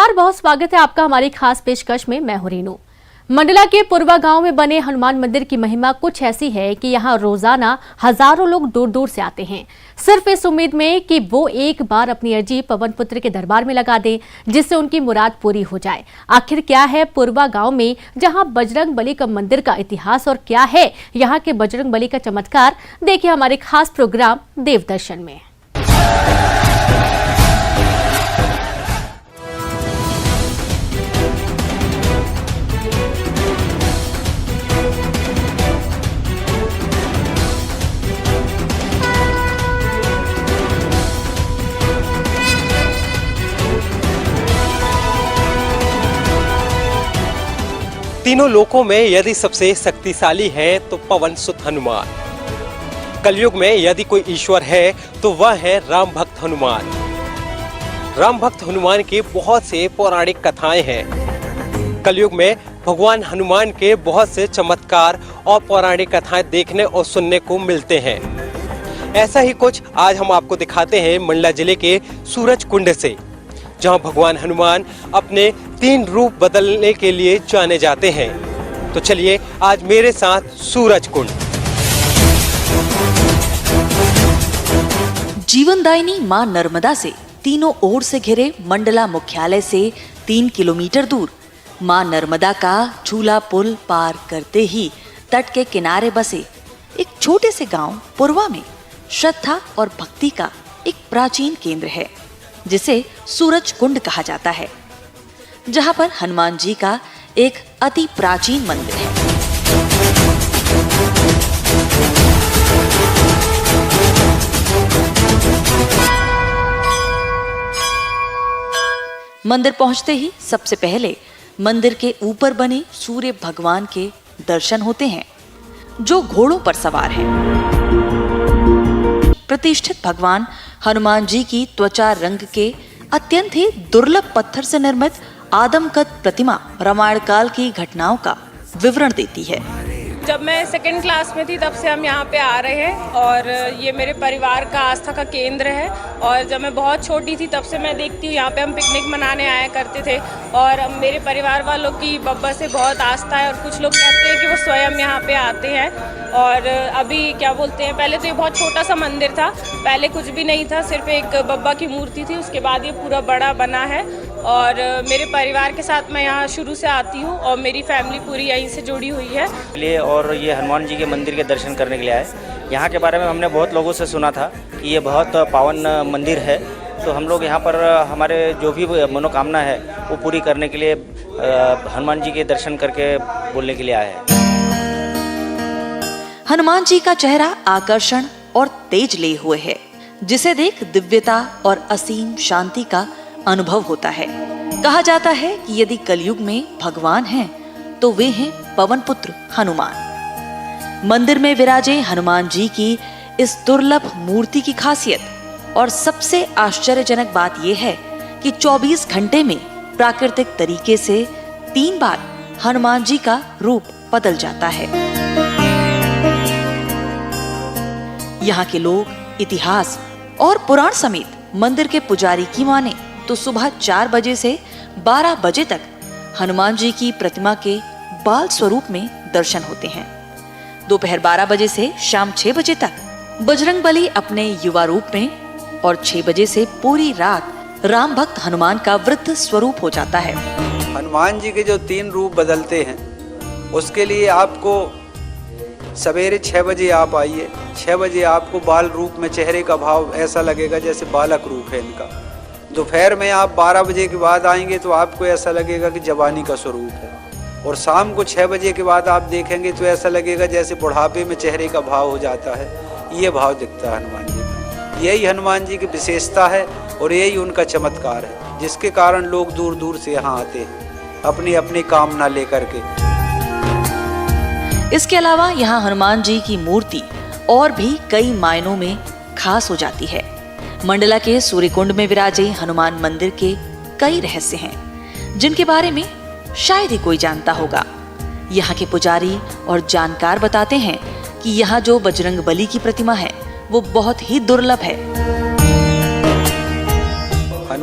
नमस्कार, बहुत स्वागत है आपका हमारी खास पेशकश में। मैं हूं रीनू। मंडला के पुरवा गांव में बने हनुमान मंदिर की महिमा कुछ ऐसी है कि यहां रोजाना हजारों लोग दूर दूर से आते हैं, सिर्फ इस उम्मीद में कि वो एक बार अपनी अर्जी पवन पुत्र के दरबार में लगा दें, जिससे उनकी मुराद पूरी हो जाए। आखिर क्या है पुरवा गांव में जहां बजरंग बली का मंदिर का इतिहास और क्या है यहाँ के बजरंग बली का चमत्कार, देखिए हमारे खास प्रोग्राम देवदर्शन में। तीनों लोकों में यदि सबसे शक्तिशाली है तो पवन सुत हनुमान। कलयुग में यदि कोई ईश्वर है तो वह है राम भक्त हनुमान। राम भक्त हनुमान की बहुत से पौराणिक कथाएं हैं। कलयुग में भगवान हनुमान के बहुत से चमत्कार और पौराणिक कथाएं देखने और सुनने को मिलते हैं। ऐसा ही कुछ आज हम आपको दिखाते हैं मंडला जिले के सूरज कुंड से, जहां भगवान हनुमान अपने 3 रूप बदलने के लिए जाने जाते हैं। तो चलिए आज मेरे साथ सूरज कुंड। जीवनदायिनी मां नर्मदा से तीनों ओर से घिरे मंडला मुख्यालय से 3 किलोमीटर दूर मां नर्मदा का झूला पुल पार करते ही तट के किनारे बसे एक छोटे से गांव पुरवा में श्रद्धा और भक्ति का एक प्राचीन केंद्र है, जिसे सूरज कुंड कहा जाता है, जहां पर हनुमान जी का एक अति प्राचीन मंदिर है। मंदिर पहुंचते ही सबसे पहले मंदिर के ऊपर बने सूर्य भगवान के दर्शन होते हैं, जो घोड़ों पर सवार हैं। प्रतिष्ठित भगवान हनुमान जी की त्वचा रंग के अत्यंत ही दुर्लभ पत्थर से निर्मित आदमकद प्रतिमा रामायण काल की घटनाओं का विवरण देती है। जब मैं 2nd क्लास में थी तब से हम यहाँ पे आ रहे हैं और ये मेरे परिवार का आस्था का केंद्र है। और जब मैं बहुत छोटी थी तब से मैं देखती हूँ यहाँ पे हम पिकनिक मनाने आया करते थे और मेरे परिवार वालों की बब्बर से बहुत आस्था है और कुछ लोग कहते हैं कि वो स्वयं यहाँ पे आते हैं। और अभी क्या बोलते हैं, पहले तो ये बहुत छोटा सा मंदिर था, पहले कुछ भी नहीं था, सिर्फ एक बब्बा की मूर्ति थी, उसके बाद ये पूरा बड़ा बना है। और मेरे परिवार के साथ मैं यहाँ शुरू से आती हूँ और मेरी फैमिली पूरी यहीं से जुड़ी हुई है। और ये हनुमान जी के मंदिर के दर्शन करने के लिए आए। यहाँ के बारे में हमने बहुत लोगों से सुना था कि ये बहुत पावन मंदिर है, तो हम लोग यहाँ पर हमारे जो भी मनोकामना है वो पूरी करने के लिए हनुमान जी के दर्शन करके बोलने के लिए आए हैं। हनुमान जी का चेहरा आकर्षण और तेज लिए हुए है, जिसे देख दिव्यता और असीम शांति का अनुभव होता है। कहा जाता है कि यदि कलयुग में भगवान हैं तो वे हैं पवन पुत्र हनुमान। मंदिर में विराजे हनुमान जी की इस दुर्लभ मूर्ति की खासियत और सबसे आश्चर्यजनक बात यह है कि 24 घंटे में प्राकृतिक तरीके से 3 बार हनुमान जी का रूप बदल जाता है। यहाँ के लोग, इतिहास और पुराण समेत मंदिर के पुजारी की माने तो सुबह 4 बजे से 12 बजे तक हनुमान जी की प्रतिमा के बाल स्वरूप में दर्शन होते हैं। दोपहर 12 बजे से शाम 6 बजे तक बजरंग बली अपने युवा रूप में और 6 बजे से पूरी रात राम भक्त हनुमान का वृद्ध स्वरूप हो जाता है। हनुमान जी के जो 3 रूप बदलते हैं, उसके लिए आपको सवेरे 6 बजे आप आइए। 6 बजे आपको बाल रूप में चेहरे का भाव ऐसा लगेगा जैसे बालक रूप है इनका। दोपहर में आप 12 बजे के बाद आएंगे तो आपको ऐसा लगेगा कि जवानी का स्वरूप है। और शाम को 6 बजे के बाद आप देखेंगे तो ऐसा लगेगा जैसे बुढ़ापे में चेहरे का भाव हो जाता है। ये भाव दिखता है हनुमान जी का। यही हनुमान जी की विशेषता है और यही उनका चमत्कार है, जिसके कारण लोग दूर दूर से यहाँ आते हैं अपनी अपनी कामना लेकर के। इसके अलावा यहाँ हनुमान जी की मूर्ति और भी कई मायनों में खास हो जाती है। मंडला के सूर्यकुंड में विराजे हनुमान मंदिर के कई रहस्य हैं, जिनके बारे में शायद ही कोई जानता होगा। यहाँ के पुजारी और जानकार बताते हैं कि यहाँ जो बजरंग बली की प्रतिमा है वो बहुत ही दुर्लभ है।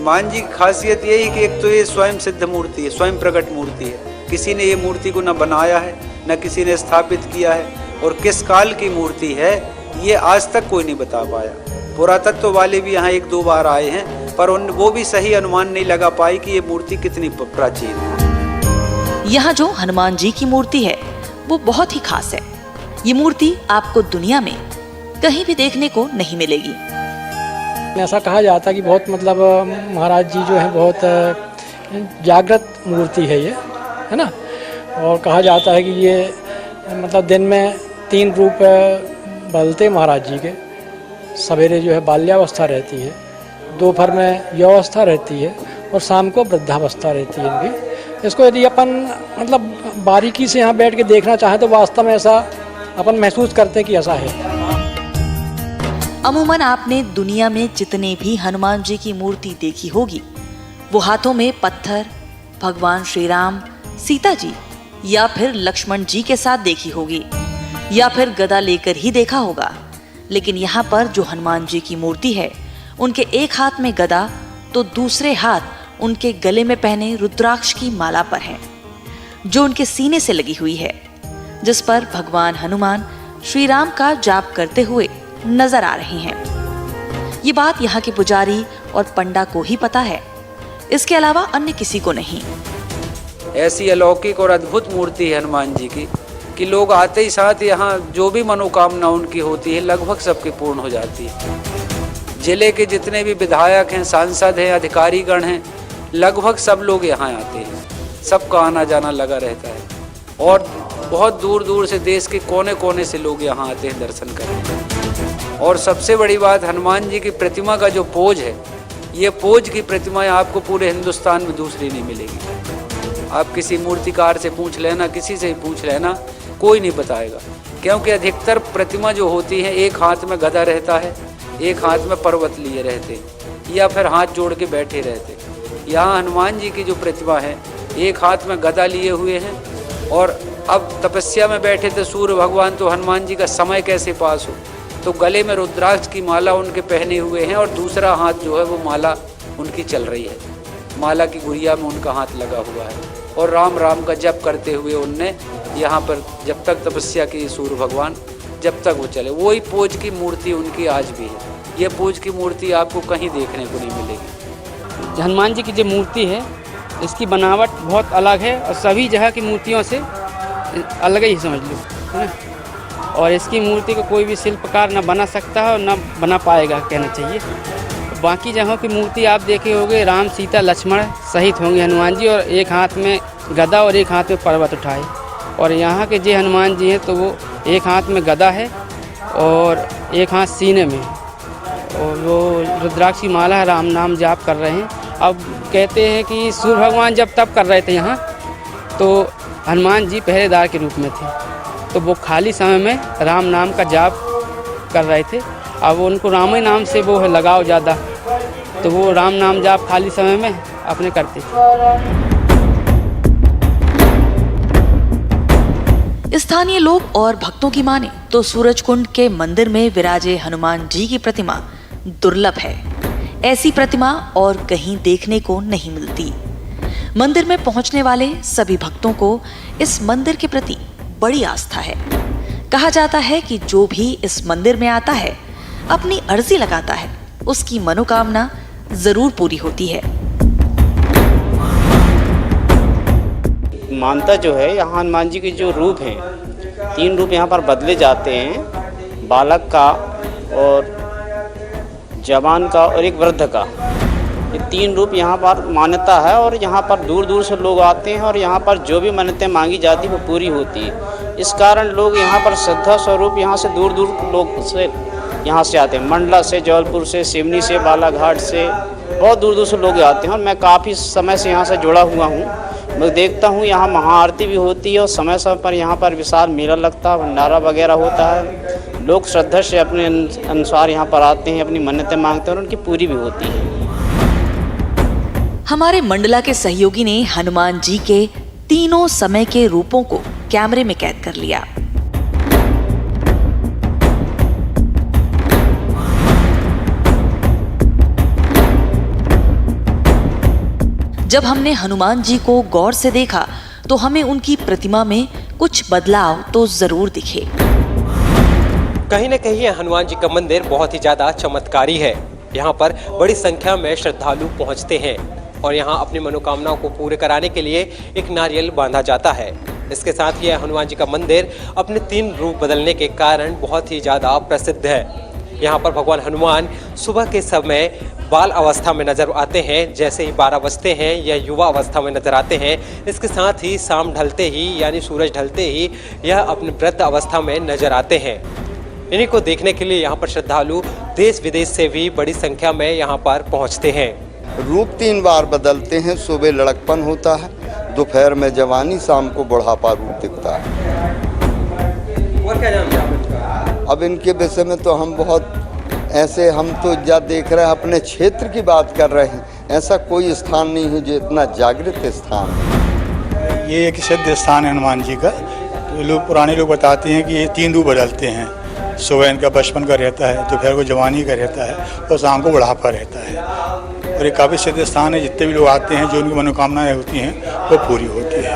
हनुमान जी की खासियत यही कि एक तो ये स्वयं सिद्ध मूर्ति है, स्वयं प्रकट मूर्ति है। किसी ने ये मूर्ति को न बनाया है, न किसी ने स्थापित किया है, और किस काल की मूर्ति है ये आज तक कोई नहीं बता पाया। पुरातत्व वाले भी यहाँ 1-2 बार आए हैं, पर वो भी सही अनुमान नहीं लगा पाए कि ये मूर्ति कितनी प्राचीन है। यहाँ जो हनुमान जी की मूर्ति है वो बहुत ही खास है। ये मूर्ति आपको दुनिया में कहीं भी देखने को नहीं मिलेगी। ऐसा कहा जाता है कि बहुत मतलब महाराज जी जो है बहुत जागृत मूर्ति है ये, है ना। और कहा जाता है कि ये मतलब दिन में 3 रूप बदलते महाराज जी के। सवेरे जो है बाल्यावस्था रहती है, दोपहर में यौवस्था रहती है, और शाम को वृद्धावस्था रहती है इनकी। इसको यदि अपन मतलब बारीकी से यहाँ बैठ के देखना चाहें तो वास्तव में ऐसा अपन महसूस करते हैं कि ऐसा है। अमूमन आपने दुनिया में जितने भी हनुमान जी की मूर्ति देखी होगी वो हाथों में पत्थर भगवान श्री राम, सीता जी या फिर लक्ष्मण जी के साथ देखी होगी, या फिर गदा लेकर ही देखा होगा। लेकिन यहाँ पर जो हनुमान जी की मूर्ति है, उनके एक हाथ में गदा तो दूसरे हाथ उनके गले में पहने रुद्राक्ष की माला पर है, जो उनके सीने से लगी हुई है, जिस पर भगवान हनुमान श्री राम का जाप करते हुए नजर आ रहे हैं। ये बात यहाँ के पुजारी और पंडा को ही पता है, इसके अलावा अन्य किसी को नहीं। ऐसी अलौकिक और अद्भुत मूर्ति है हनुमान जी की कि लोग आते ही साथ यहाँ जो भी मनोकामना उनकी होती है लगभग सबकी पूर्ण हो जाती है। जिले के जितने भी विधायक हैं, सांसद हैं, अधिकारीगण हैं, लगभग सब लोग यहाँ आते हैं। सबका आना जाना लगा रहता है, और बहुत दूर दूर से देश के कोने कोने से लोग यहाँ आते हैं दर्शन करने। और सबसे बड़ी बात, हनुमान जी की प्रतिमा का जो पोज है, ये पोज की प्रतिमाएं आपको पूरे हिंदुस्तान में दूसरी नहीं मिलेगी। आप किसी मूर्तिकार से पूछ लेना, किसी से पूछ लेना, कोई नहीं बताएगा। क्योंकि अधिकतर प्रतिमा जो होती है, एक हाथ में गदा रहता है, एक हाथ में पर्वत लिए रहते, या फिर हाथ जोड़ के बैठे रहते। यहाँ हनुमान जी की जो प्रतिमा है, एक हाथ में गदा लिए हुए हैं, और अब तपस्या में बैठे थे सूर्य भगवान, तो हनुमान जी का समय कैसे पास हो, तो गले में रुद्राक्ष की माला उनके पहने हुए हैं, और दूसरा हाथ जो है वो माला उनकी चल रही है, माला की गुड़िया में उनका हाथ लगा हुआ है, और राम राम का जप करते हुए उनने यहाँ पर जब तक तपस्या की सूर्य भगवान, जब तक वो चले। वही पोज की मूर्ति उनकी आज भी है। ये पोज की मूर्ति आपको कहीं देखने को नहीं मिलेगी। हनुमान जी की जो मूर्ति है, इसकी बनावट बहुत अलग है और सभी जगह की मूर्तियों से अलग ही समझ लो, है ना। और इसकी मूर्ति को कोई भी शिल्पकार न बना सकता है और न बना पाएगा, कहना चाहिए। बाकी जगहों की मूर्ति आप देखे होंगे, राम, सीता, लक्ष्मण सहित होंगे हनुमान जी, और एक हाथ में गदा और एक हाथ में पर्वत उठाए। और यहाँ के जो हनुमान जी हैं तो वो एक हाथ में गदा है और एक हाथ सीने में, और वो रुद्राक्ष की माला है, राम नाम जाप कर रहे हैं। अब कहते हैं कि सूर्य भगवान जब तप कर रहे थे यहाँ, तो हनुमान जी पहरेदार के रूप में थे, तो वो खाली समय में राम नाम का जाप कर रहे थे। अब उनको राम ही नाम से वो है लगाव ज़्यादा, तो वो राम नाम जाप खाली समय में अपने करते थे। स्थानीय लोग और भक्तों की माने तो सूरजकुंड के मंदिर में विराजे हनुमान जी की प्रतिमा दुर्लभ है। ऐसी प्रतिमा और कहीं देखने को नहीं मिलती। मंदिर में पहुंचने वाले सभी भक्तों को इस मंदिर के प्रति बड़ी आस्था है। कहा जाता है कि जो भी इस मंदिर में आता है, अपनी अर्जी लगाता है, उसकी मनोकामना जरूर पूरी होती है। मानता जो है, यहाँ हनुमान जी के जो रूप हैं, 3 रूप यहाँ पर बदले जाते हैं, बालक का और जवान का और एक वृद्ध का। ये 3 रूप यहाँ पर मान्यता है, और यहाँ पर दूर दूर से लोग आते हैं, और यहाँ पर जो भी मन्नतें मांगी जाती है वो पूरी होती है। इस कारण लोग यहाँ पर श्रद्धा स्वरूप यहाँ से दूर दूर लोग से यहाँ से आते हैं। मंडला से, जबलपुर से, सिवनी से, बालाघाट से, बहुत दूर दूर से लोग आते हैं। और मैं काफ़ी समय से यहाँ से जुड़ा हुआ हूँ। मैं देखता हूँ यहाँ महाआरती भी होती है, और समय समय पर यहाँ पर विशाल मेला लगता है, भंडारा वगैरह होता है। लोग श्रद्धा से अपने अनुसार यहाँ पर आते हैं, अपनी मन्नतें मांगते हैं, और उनकी पूरी भी होती है। हमारे मंडला के सहयोगी ने हनुमान जी के तीनों समय के रूपों को कैमरे में कैद कर लिया। जब हमने हनुमान जी को गौर से देखा तो हमें उनकी प्रतिमा में कुछ बदलाव तो जरूर दिखे। कहीं न कहीं यह हनुमान जी का मंदिर बहुत ही ज्यादा चमत्कारी है। यहाँ पर बड़ी संख्या में श्रद्धालु पहुँचते हैं और यहाँ अपनी मनोकामनाओं को पूरे कराने के लिए एक नारियल बांधा जाता है। इसके साथ ही यह हनुमान जी का मंदिर अपने 3 रूप बदलने के कारण बहुत ही ज़्यादा प्रसिद्ध है। यहाँ पर भगवान हनुमान सुबह के समय बाल अवस्था में नजर आते हैं, जैसे ही 12 बजते हैं या युवा अवस्था में नजर आते हैं। इसके साथ ही शाम ढलते ही यानी सूरज ढलते ही यह अपने वृद्ध अवस्था में नजर आते हैं। इन्हीं को देखने के लिए यहाँ पर श्रद्धालु देश विदेश से भी बड़ी संख्या में यहाँ पर पहुँचते हैं। रूप 3 बार बदलते हैं। सुबह लड़कपन होता है, दोपहर में जवानी, शाम को बुढ़ापा रूप दिखता है। और क्या जानते हैं आप? अब इनके विषय में तो हम बहुत ऐसे, हम तो क्या देख रहे हैं, अपने क्षेत्र की बात कर रहे हैं। ऐसा कोई स्थान नहीं है जो इतना जागृत स्थान है। ये एक सिद्ध स्थान है हनुमान जी का। तो लोग, पुराने लोग बताते हैं कि ये 3 रूप बदलते हैं। सुबह इनका बचपन का रहता है, दोपहर को जवानी का रहता है और शाम को बुढ़ापा रहता है। और ये काफ़ी सिद्ध स्थान है। जितने भी लोग आते हैं, जो उनकी मनोकामनाएं होती हैं वो पूरी होती है।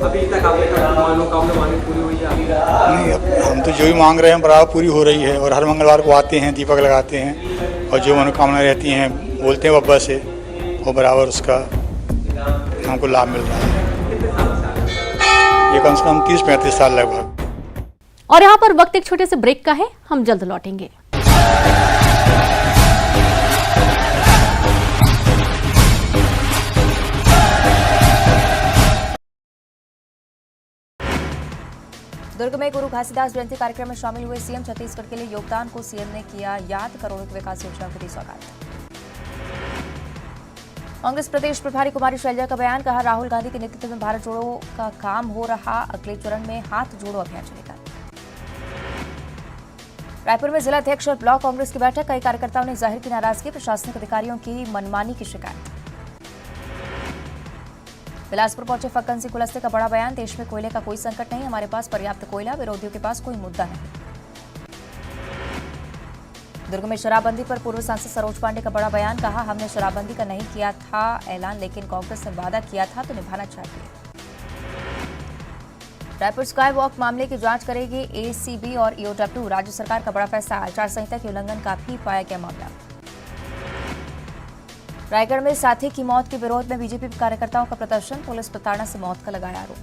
अभी तक आपने मनोकामना पूरी हुई है? नहीं, हम तो जो भी मांग रहे हैं बराबर पूरी हो रही है। और हर मंगलवार को आते हैं, दीपक लगाते हैं और जो मनोकामना रहती हैं बोलते हैं बब्बा से, वो बराबर उसका हमको लाभ मिल रहा है। ये कम से कम 30-35 साल लगभग। और यहाँ पर वक्त एक छोटे से ब्रेक का है, हम जल्द लौटेंगे। दुर्ग में गुरु घासीदास जयंती कार्यक्रम में शामिल हुए सीएम। छत्तीसगढ़ के लिए योगदान को सीएम ने किया याद, करोड़ों की विकास योजनाओं की दी सौगात। कांग्रेस प्रदेश प्रभारी कुमारी शैलजा का बयान, कहा राहुल गांधी के नेतृत्व में भारत जोड़ो का काम हो रहा, अगले चरण में हाथ जोड़ो अभियान चलेगा। रायपुर में जिला अध्यक्ष और ब्लॉक कांग्रेस की बैठक, कई कार्यकर्ताओं ने जाहिर की नाराजगी, प्रशासनिक अधिकारियों की मनमानी की शिकायत। बिलासपुर पहुंचे फक्कन सिंह कुलस्ते का बड़ा बयान, देश में कोयले का कोई संकट नहीं, हमारे पास पर्याप्त कोयला, विरोधियों के पास कोई मुद्दा नहीं। दुर्ग में शराबबंदी पर पूर्व सांसद सरोज पांडे का बड़ा बयान, कहा हमने शराबबंदी का नहीं किया था ऐलान, लेकिन कांग्रेस ने वादा किया था तो निभाना चाहिए। रायपुर स्काई वॉक मामले की जांच करेगी एसीबी और ईओडब्ल्यू, राज्य सरकार का बड़ा फैसला, आचार संहिता के उल्लंघन का भी पाया गया मामला। रायगढ़ में साथी की मौत के विरोध में बीजेपी कार्यकर्ताओं का प्रदर्शन, पुलिस प्रताड़ना से मौत का लगाया आरोप।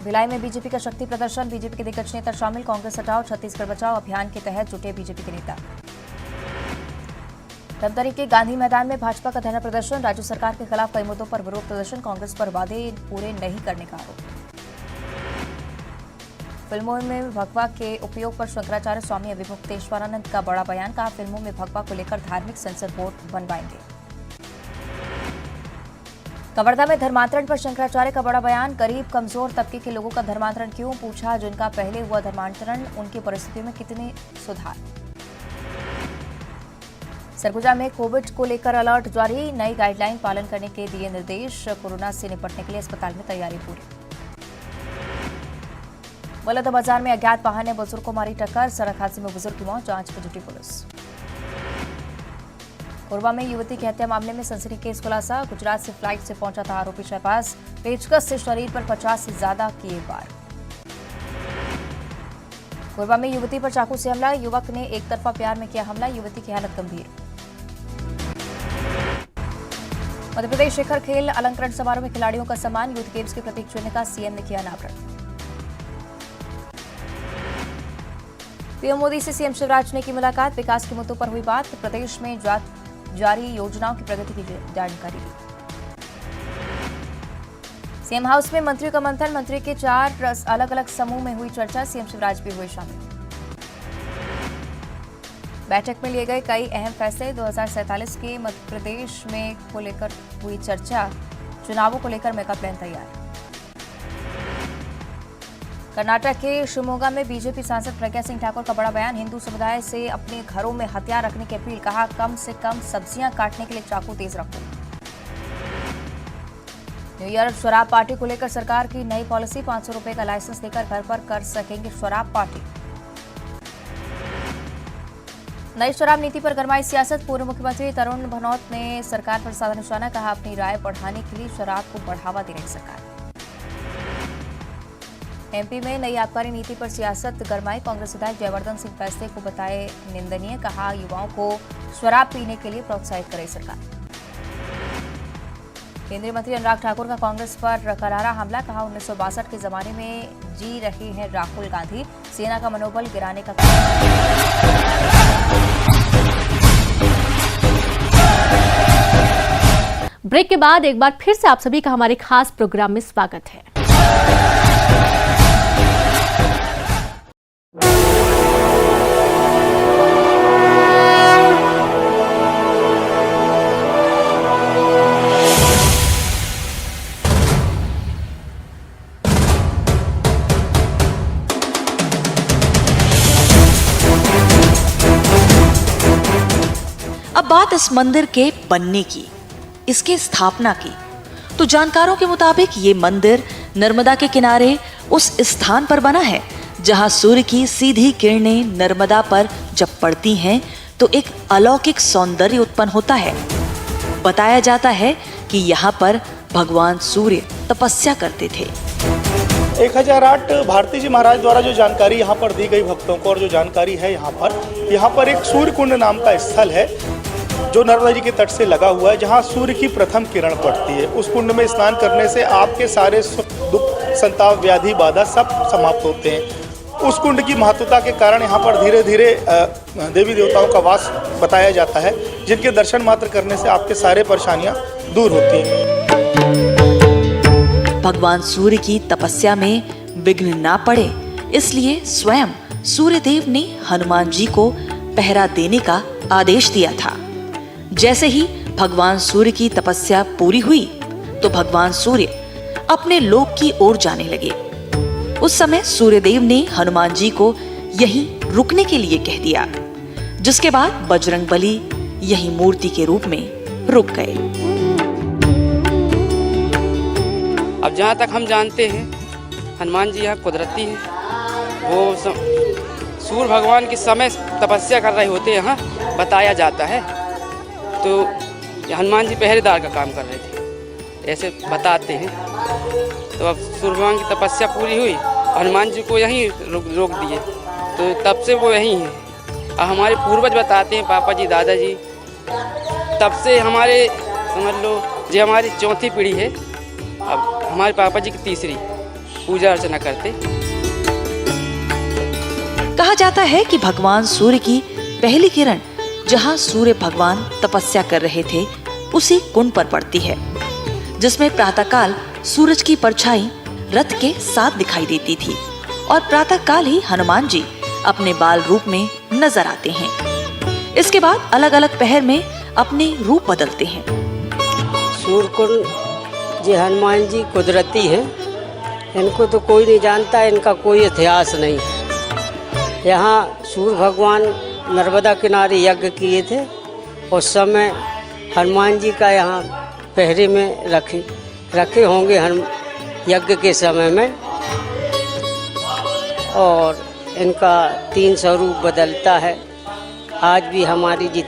भिलाई में बीजेपी का शक्ति प्रदर्शन, बीजेपी के दिग्गज नेता शामिल, कांग्रेस हटाओ छत्तीसगढ़ बचाओ अभियान के तहत जुटे बीजेपी के नेता। धमतरी के गांधी मैदान में भाजपा का धरना प्रदर्शन, राज्य सरकार के खिलाफ कई मुद्दों पर विरोध प्रदर्शन, कांग्रेस पर वादे पूरे नहीं करने का आरोप। फिल्मों में भगवा के उपयोग पर शंकराचार्य स्वामी अभिमुक्तेश्वरानंद का बड़ा बयान, कहा फिल्मों में भगवा को लेकर धार्मिक सेंसर बोर्ड बनवाएंगे। कवर्धा में धर्मांतरण पर शंकराचार्य का बड़ा बयान, गरीब कमजोर तबके के लोगों का धर्मांतरण क्यों, पूछा जिनका पहले हुआ धर्मांतरण उनकी परिस्थितियों में कितने सुधार। सरगुजा में कोविड को लेकर अलर्ट जारी, नई गाइडलाइन पालन करने के दिए निर्देश, कोरोना से निपटने के लिए अस्पताल में तैयारी पूरी। बलौदाबाजार में अज्ञात वाहन ने बुजुर्ग को मारी टक्कर, सड़क हादसे में बुजुर्ग की मौत, जांच में जुटी पुलिस। कोरबा में युवती की हत्या मामले में सनसनीखेज खुलासा, गुजरात से फ्लाइट से पहुंचा था आरोपी शहबाज, पेचकस से शरीर पर 50 से ज्यादा किए वार। कोरबा में युवती पर चाकू से हमला, युवक ने एक तरफा प्यार में किया हमला, युवती की हालत गंभीर। मध्य प्रदेश शिखर खेल अलंकरण समारोह में खिलाड़ियों का सम्मान, यूथ गेम्स के प्रतीक चिन्ह का सीएम ने किया अनावरण। पीएम मोदी से सीएम शिवराज ने की मुलाकात, विकास के मुद्दों पर हुई बात, प्रदेश में जारी योजनाओं की प्रगति की जानकारी दी। सीएम हाउस में मंत्रियों का मंथन, मंत्री के 4 अलग अलग समूह में हुई चर्चा, सीएम शिवराज भी हुए शामिल। बैठक में लिए गए कई अहम फैसले, 2047 के मध्य प्रदेश में को लेकर हुई चर्चा, चुनावों को लेकर मेगा प्लान तैयार। कर्नाटक के शिवमोगा में बीजेपी सांसद प्रज्ञा सिंह ठाकुर का बड़ा बयान, हिंदू समुदाय से अपने घरों में हथियार रखने की अपील, कहा कम से कम सब्जियां काटने के लिए चाकू तेज रखो। न्यू ईयर शराब पार्टी को लेकर सरकार की नई पॉलिसी, 500 रुपए का लाइसेंस लेकर घर पर कर सकेंगे शराब पार्टी। नई शराब नीति पर गरमाई सियासत। पूर्व मुख्यमंत्री तरुण भनोत ने सरकार पर साधा निशाना, कहा अपनी राय बढ़ाने के लिए शराब को बढ़ावा दे रही सरकार। एमपी में नई आबकारी नीति पर सियासत गरमाई। कांग्रेस विधायक जयवर्धन सिंह फैसले को बताए निंदनीय, कहा युवाओं को शराब पीने के लिए प्रोत्साहित करे सरकार। केंद्रीय मंत्री अनुराग ठाकुर का कांग्रेस पर करारा हमला, कहा 1962 के जमाने में जी रहे हैं राहुल गांधी, सेना का मनोबल गिराने का ब्रेक के बाद एक बार फिर से आप सभी का हमारे खास प्रोग्राम में स्वागत है। अब बात इस मंदिर के बनने की, इसके स्थापना की, तो जानकारों के मुताबिक ये मंदिर नर्मदा के किनारे उस स्थान पर बना है जहां सूर्य की सीधी किरणें नर्मदा पर जब पड़ती हैं तो एक अलौकिक सौंदर्य उत्पन्न होता है। बताया जाता है कि यहाँ पर भगवान सूर्य तपस्या करते थे। 1008 भारती जी महाराज द्वारा जो जानकारी यहाँ पर दी गई भक्तों को, और जो जानकारी है यहाँ पर एक सूर्य कुंड नाम का स्थल है जो नर्मदा जी के तट से लगा हुआ है, जहाँ सूर्य की प्रथम किरण पड़ती है। उस कुंड में स्नान करने से आपके सारे दुख, संताप, व्याधि, बाधा सब समाप्त होते हैं। उस कुंड की महत्वता के कारण यहाँ पर धीरे धीरे देवी देवताओं का वास बताया जाता है, जिनके दर्शन मात्र करने से आपके सारे परेशानियाँ दूर होती हैं। भगवान सूर्य की तपस्या में विघ्न ना पड़े, इसलिए स्वयं सूर्यदेव ने हनुमान जी को पहरा देने का आदेश दिया था। जैसे ही भगवान सूर्य की तपस्या पूरी हुई तो भगवान सूर्य अपने लोक की ओर जाने लगे। उस समय सूर्यदेव ने हनुमान जी को यहीं रुकने के लिए कह दिया, जिसके बाद बजरंगबली यही मूर्ति के रूप में रुक गए। अब जहाँ तक हम जानते हैं हनुमान जी यहाँ कुदरती हैं, वो सूर्य भगवान के समय तपस्या कर रहे होते यहाँ बताया जाता है। तो हनुमान जी पहरेदार का काम कर रहे थे ऐसे बताते हैं। तो अब सूर्य भगवान की तपस्या पूरी हुई, हनुमान जी को यहीं रोक दिए, तो तब से वो यहीं हैं। अब हमारे पूर्वज बताते हैं, पापा जी, दादाजी, तब से हमारे समझ लो जो हमारी चौथी पीढ़ी है, अब हमारे पापा जी की तीसरी पूजा अर्चना करते। कहा जाता है कि भगवान सूर्य की पहली किरण जहां सूर्य भगवान तपस्या कर रहे थे उसी कुंड पर पड़ती है, जिसमें प्रातःकाल सूरज की परछाई रथ के साथ दिखाई देती थी और प्रातःकाल ही हनुमान जी अपने बाल रूप में नजर आते हैं। इसके बाद अलग अलग पहर में अपने रूप बदलते हैं। सूर्य कुंड जी हनुमान जी कुदरती हैं, इनको तो कोई नहीं जानता, इनका कोई इतिहास नहीं है। यहाँ सूर्य भगवान नर्मदा किनारे यज्ञ किए थे, उस समय हनुमान जी का यहाँ पहरे में रखे होंगे यज्ञ के समय में, और इनका 3 स्वरूप बदलता है। आज भी हमारी जी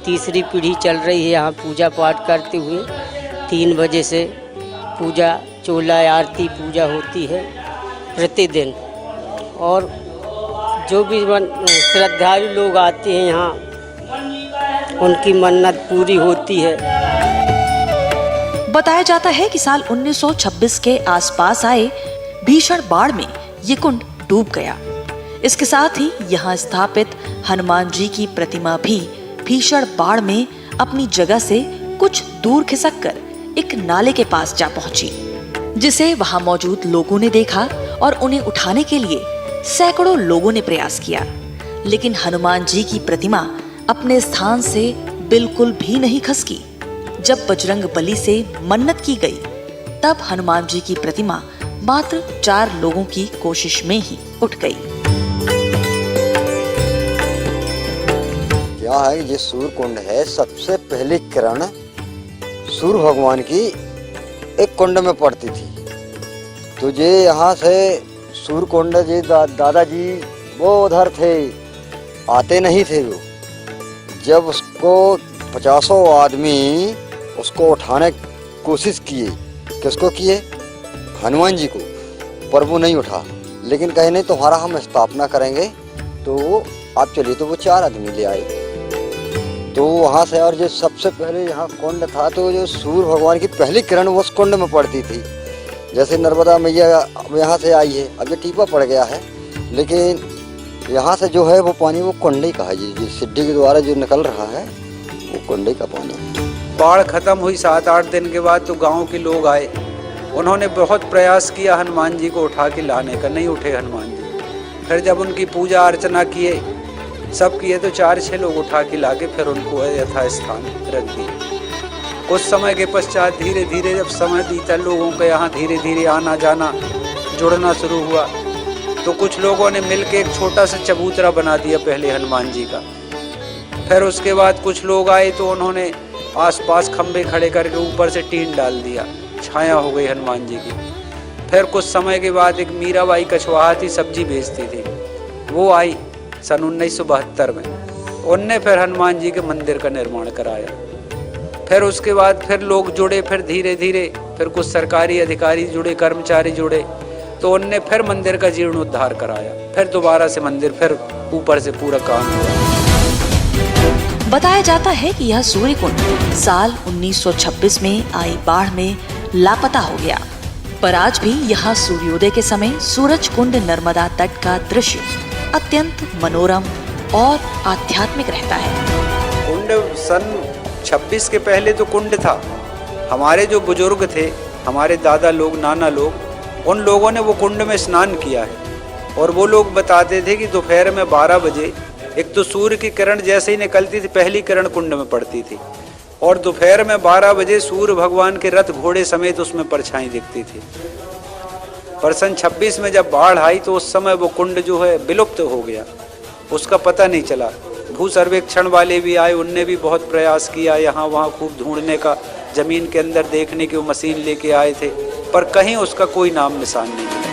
तीसरी पीढ़ी चल रही है यहाँ पूजा पाठ करते हुए। 3 बजे से पूजा, चोला आरती पूजा होती है प्रतिदिन, और जो भी श्रद्धालु लोग आते हैं यहाँ उनकी मन्नत पूरी होती है। बताया जाता है कि साल 1926 के आसपास आए भीषण बाढ़ में ये कुंड डूब गया। इसके साथ ही यहाँ स्थापित हनुमान जी की प्रतिमा भी भीषण बाढ़ में अपनी जगह से कुछ दूर खिसककर एक नाले के पास जा पहुंची, जिसे वहां मौजूद लोगों ने देखा और उन्हें उठाने के लिए सैकड़ों लोगों ने प्रयास किया, लेकिन हनुमान जी की प्रतिमा अपने स्थान से बिल्कुल भी नहीं खसकी। जब बजरंगबली से मन्नत की गई, तब हनुमान जी की प्रतिमा मात्र 4 लोगों की कोशिश में ही उठ गई। क्या है, ये सूर्य कुंड है, सबसे पहली किरण सूर्य भगवान की एक कुंड में पड़ती थी। तो ये यहाँ से सूर्य कुंड जी दादाजी वो उधर थे, आते नहीं थे वो, जब उसको 50 आदमी उसको उठाने की कोशिश किए, किसको किए? हनुमान जी को, पर वो नहीं उठा। लेकिन कहे नहीं तुम्हारा हम स्थापना करेंगे, तो आप चलिए। तो वो 4 आदमी ले आए। तो वहाँ से, और जो सबसे पहले यहाँ कुंड था, तो जो सूर्य भगवान की पहली किरण उस कुंड में पड़ती थी। जैसे नर्मदा मैया यहाँ से आई है, अब ये टीपा पड़ गया है, लेकिन यहाँ से जो है वो पानी वो कुंड ही का है। जी सिड्डी के द्वारा जो निकल रहा है वो कुंड ही का पानी है। बाढ़ खत्म हुई 7-8 दिन के बाद तो गांव के लोग आए। उन्होंने बहुत प्रयास किया हनुमान जी को उठा के लाने का, नहीं उठे हनुमान जी। फिर जब उनकी पूजा अर्चना किए, सब किए, तो 4-6 लोग उठा के लाके फिर उनको यथास्थान रख दिए। कुछ समय के पश्चात धीरे धीरे जब समय बीता, लोगों के यहाँ धीरे धीरे आना जाना जुड़ना शुरू हुआ, तो कुछ लोगों ने मिलके एक छोटा सा चबूतरा बना दिया पहले हनुमान जी का। फिर उसके बाद कुछ लोग आए तो उन्होंने आसपास खंबे खड़े करके ऊपर से टीन डाल दिया, छाया हो गई हनुमान जी की। फिर कुछ समय के बाद एक मीराबाई कछवाहा थी, सब्जी बेचती थी, वो आई सन 1972 में। उनने फिर हनुमान जी के मंदिर का निर्माण कराया। फिर उसके बाद फिर लोग जुड़े, फिर धीरे धीरे फिर कुछ सरकारी अधिकारी जुड़े, कर्मचारी जुड़े, तो उनने फिर मंदिर का जीर्णोद्धार कराया। फिर दोबारा से मंदिर फिर ऊपर से पूरा काम हुआ। बताया जाता है कि यह सूर्य कुंड साल 1926 में आई बाढ़ में लापता हो गया, पर आज भी यहाँ सूर्योदय के समय सूरज कुंड नर्मदा तट का दृश्य अत्यंत मनोरम और आध्यात्मिक रहता है। कुंड सन 26 के पहले तो कुंड था। हमारे जो बुजुर्ग थे, हमारे दादा लोग, नाना लोग, उन लोगों ने वो कुंड में स्नान किया है। और वो लोग बताते थे कि दोपहर में 12 बजे एक तो सूर्य की किरण जैसे ही निकलती थी, पहली किरण कुंड में पड़ती थी, और दोपहर में 12 बजे सूर्य भगवान के रथ घोड़े समेत उसमें परछाई दिखती थी। पर सन 26 में जब बाढ़ आई तो उस समय वो कुंड जो है विलुप्त हो गया, उसका पता नहीं चला। भू सर्वेक्षण वाले भी आए, उनने भी बहुत प्रयास किया यहाँ वहाँ खूब ढूंढने का, जमीन के अंदर देखने की वो मशीन लेके आए थे, पर कहीं उसका कोई नाम निशान नहीं मिला।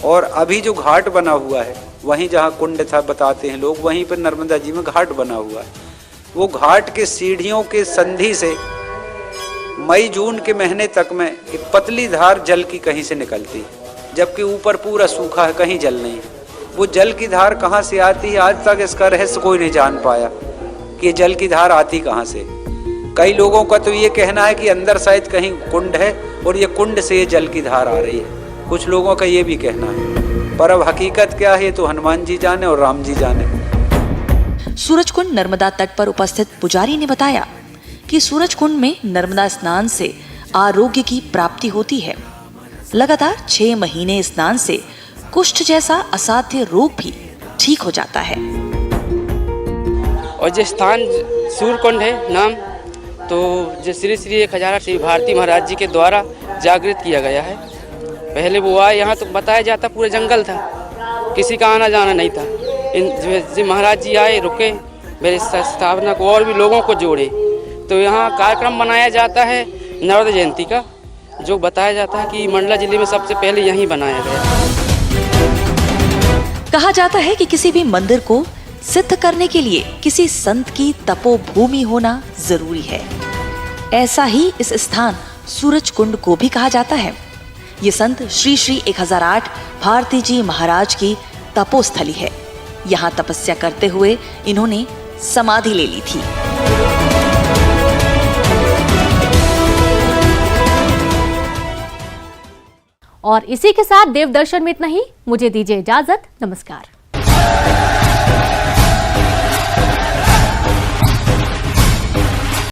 और अभी जो घाट बना हुआ है वहीं जहाँ कुंड था बताते हैं लोग, वहीं पर नर्मदा जी में घाट बना हुआ है। वो घाट के सीढ़ियों के संधि से मई जून के महीने तक में एक पतली धार जल की कहीं से निकलती है, जबकि ऊपर पूरा सूखा है, कहीं जल नहीं है। वो जल की धार कहाँ से आती है, आज तक इसका रहस्य कोई नहीं जान पाया कि ये जल की धार आती कहाँ से। कई लोगों का तो ये कहना है कि अंदर शायद कहीं कुंड है और ये कुंड से ये जल की धार आ रही है, कुछ लोगों का ये भी कहना है। पर अब हकीकत क्या है तो हनुमान जी जाने और राम जी जाने। सूरजकुंड नर्मदा तट पर उपस्थित पुजारी ने बताया कि सूरजकुंड में नर्मदा स्नान से आरोग्य की प्राप्ति होती है। लगातार 6 महीने स्नान से कुष्ठ जैसा असाध्य रोग भी ठीक हो जाता है। और जो स्थान सूर्यकुंड है नाम, तो जो श्री श्री 1008 श्री भारती महाराज जी के द्वारा जागृत किया गया है। पहले वो आए यहाँ तो बताया जाता पूरा जंगल था, किसी का आना जाना नहीं था। इन महाराज जी आए, रुके, मेरे स्थापना को और भी लोगों को जोड़े, तो यहाँ कार्यक्रम मनाया जाता है नर्मदा जयंती का, जो बताया जाता है कि मंडला जिले में सबसे पहले यहीं बनाया गया। कहा जाता है कि किसी भी मंदिर को सिद्ध करने के लिए किसी संत की तपोभूमि होना जरूरी है। ऐसा ही इस स्थान सूरजकुंड को भी कहा जाता है। ये संत श्री श्री 1008 भारती जी महाराज की तपोस्थली है। यहाँ तपस्या करते हुए इन्होंने समाधि ले ली थी। और इसी के साथ देवदर्शन में इतना ही। मुझे दीजिए इजाजत। नमस्कार।